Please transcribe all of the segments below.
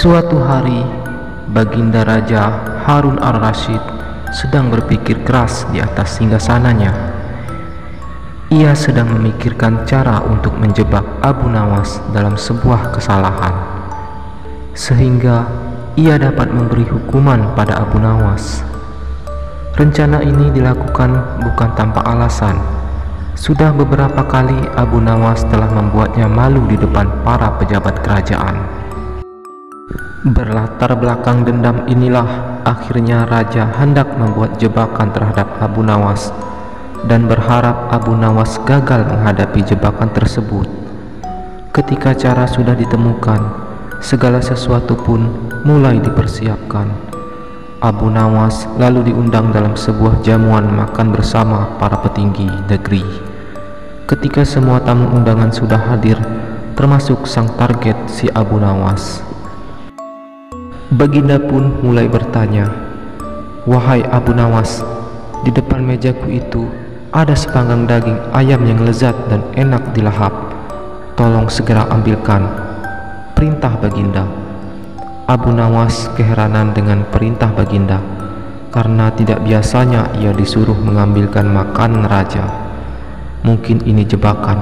Suatu hari, Baginda Raja Harun al-Rasyid sedang berpikir keras di atas singgasananya. Ia sedang memikirkan cara untuk menjebak Abu Nawas dalam sebuah kesalahan, sehingga ia dapat memberi hukuman pada Abu Nawas. Rencana ini dilakukan bukan tanpa alasan. Sudah beberapa kali Abu Nawas telah membuatnya malu di depan para pejabat kerajaan. Berlatar belakang dendam inilah akhirnya Raja hendak membuat jebakan terhadap Abu Nawas dan berharap Abu Nawas gagal menghadapi jebakan tersebut. Ketika cara sudah ditemukan, segala sesuatu pun mulai dipersiapkan. Abu Nawas lalu diundang dalam sebuah jamuan makan bersama para petinggi negeri. Ketika semua tamu undangan sudah hadir, termasuk sang target si Abu Nawas, Baginda pun mulai bertanya, "Wahai Abu Nawas, di depan mejaku itu ada sepanggang daging ayam yang lezat dan enak dilahap. Tolong segera ambilkan." "Perintah Baginda." Abu Nawas keheranan dengan perintah Baginda, karena tidak biasanya ia disuruh mengambilkan makanan raja. Mungkin ini jebakan,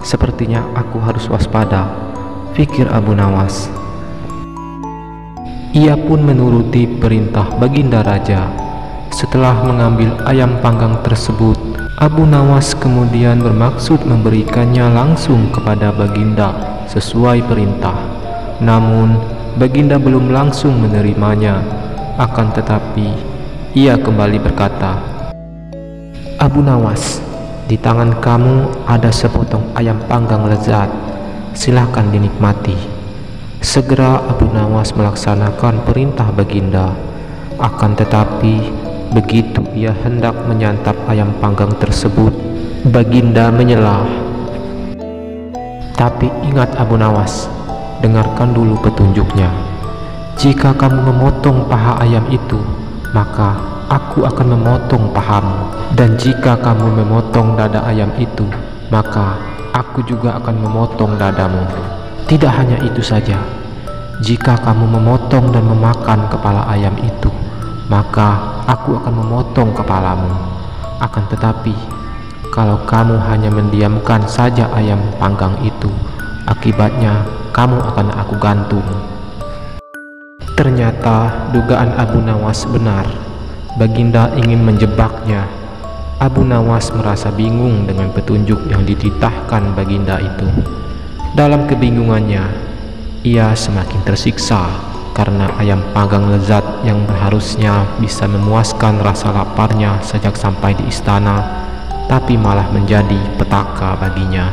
sepertinya aku harus waspada, pikir Abu Nawas. Ia pun menuruti perintah Baginda Raja. Setelah mengambil ayam panggang tersebut, Abu Nawas kemudian bermaksud memberikannya langsung kepada Baginda sesuai perintah. Namun Baginda belum langsung menerimanya. Akan tetapi ia kembali berkata, "Abu Nawas, di tangan kamu ada sepotong ayam panggang lezat. Silakan dinikmati." Segera Abu Nawas melaksanakan perintah Baginda. Akan tetapi begitu ia hendak menyantap ayam panggang tersebut, Baginda menyela, "Tapi ingat Abu Nawas, dengarkan dulu petunjuknya. Jika kamu memotong paha ayam itu, maka aku akan memotong pahamu. Dan jika kamu memotong dada ayam itu, maka aku juga akan memotong dadamu. Tidak hanya itu saja, jika kamu memotong dan memakan kepala ayam itu, maka aku akan memotong kepalamu. Akan tetapi, kalau kamu hanya mendiamkan saja ayam panggang itu, akibatnya kamu akan aku gantung." Ternyata dugaan Abu Nawas benar. Baginda ingin menjebaknya. Abu Nawas merasa bingung dengan petunjuk yang dititahkan Baginda itu. Dalam kebingungannya, ia semakin tersiksa karena ayam panggang lezat yang harusnya bisa memuaskan rasa laparnya sejak sampai di istana, tapi malah menjadi petaka baginya.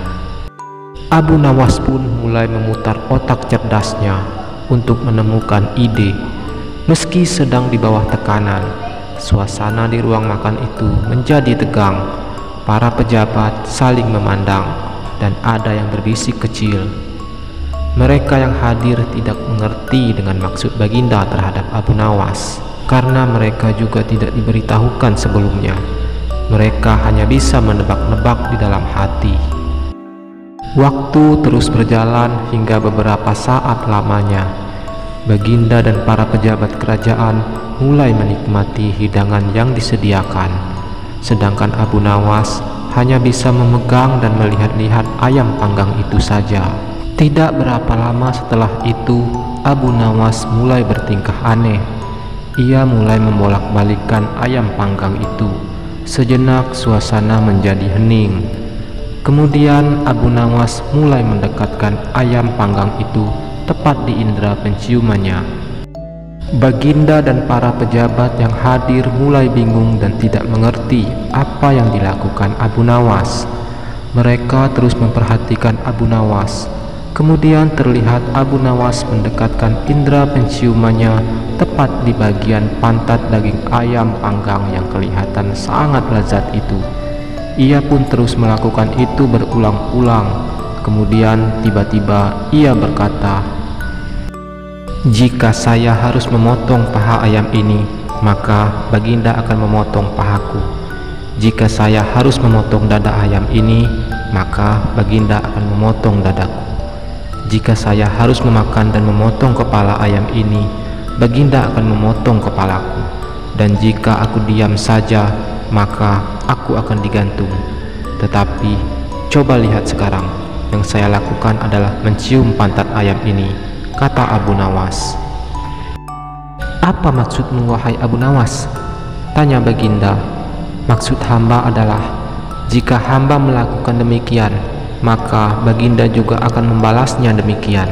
Abu Nawas pun mulai memutar otak cerdasnya untuk menemukan ide. Meski sedang di bawah tekanan, suasana di ruang makan itu menjadi tegang. Para pejabat saling memandang dan ada yang berbisik kecil. Mereka yang hadir tidak mengerti dengan maksud Baginda terhadap Abu Nawas, karena mereka juga tidak diberitahukan sebelumnya. Mereka hanya bisa menebak-nebak di dalam hati. Waktu terus berjalan hingga beberapa saat lamanya. Baginda dan para pejabat kerajaan mulai menikmati hidangan yang disediakan, sedangkan Abu Nawas hanya bisa memegang dan melihat-lihat ayam panggang itu saja. Tidak berapa lama setelah itu, Abu Nawas mulai bertingkah aneh. Ia mulai membolak-balikkan ayam panggang itu. Sejenak suasana menjadi hening. Kemudian Abu Nawas mulai mendekatkan ayam panggang itu tepat di indera penciumannya. Baginda dan para pejabat yang hadir mulai bingung dan tidak mengerti apa yang dilakukan Abu Nawas. Mereka terus memperhatikan Abu Nawas. Kemudian terlihat Abu Nawas mendekatkan indera penciumannya tepat di bagian pantat daging ayam panggang yang kelihatan sangat lezat itu. Ia pun terus melakukan itu berulang-ulang. Kemudian tiba-tiba ia berkata, "Jika saya harus memotong paha ayam ini, maka Baginda akan memotong pahaku. Jika saya harus memotong dada ayam ini, maka Baginda akan memotong dadaku. Jika saya harus memakan dan memotong kepala ayam ini, Baginda akan memotong kepalaku. Dan jika aku diam saja, maka aku akan digantung. Tetapi coba lihat sekarang, yang saya lakukan adalah mencium pantat ayam ini, kata Abu Nawas. Apa maksudmu wahai Abu Nawas? Tanya Baginda. Maksud hamba adalah, jika hamba melakukan demikian, maka Baginda juga akan membalasnya demikian,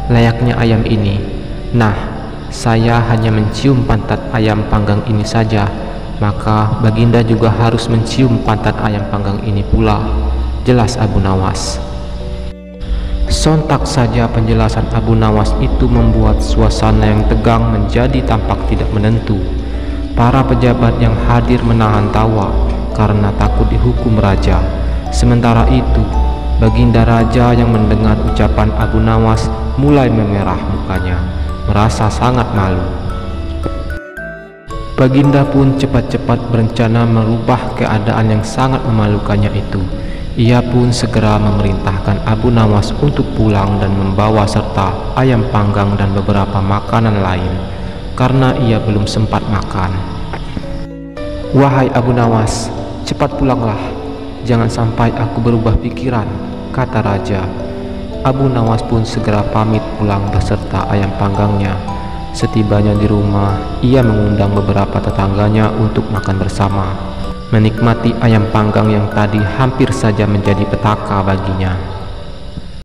layaknya ayam ini. Nah, saya hanya mencium pantat ayam panggang ini saja, maka Baginda juga harus mencium pantat ayam panggang ini pula, jelas Abu Nawas. Sontak saja penjelasan Abu Nawas itu membuat suasana yang tegang menjadi tampak tidak menentu. Para pejabat yang hadir menahan tawa karena takut dihukum raja. Sementara itu, Baginda Raja yang mendengar ucapan Abu Nawas mulai memerah mukanya, merasa sangat malu. Baginda pun cepat-cepat berencana merubah keadaan yang sangat memalukannya itu. Ia pun segera memerintahkan Abu Nawas untuk pulang dan membawa serta ayam panggang dan beberapa makanan lain, karena ia belum sempat makan. Wahai Abu Nawas, cepat pulanglah, jangan sampai aku berubah pikiran, kata raja. Abu Nawas pun segera pamit pulang beserta ayam panggangnya. Setibanya di rumah, ia mengundang beberapa tetangganya untuk makan bersama, menikmati ayam panggang yang tadi hampir saja menjadi petaka baginya.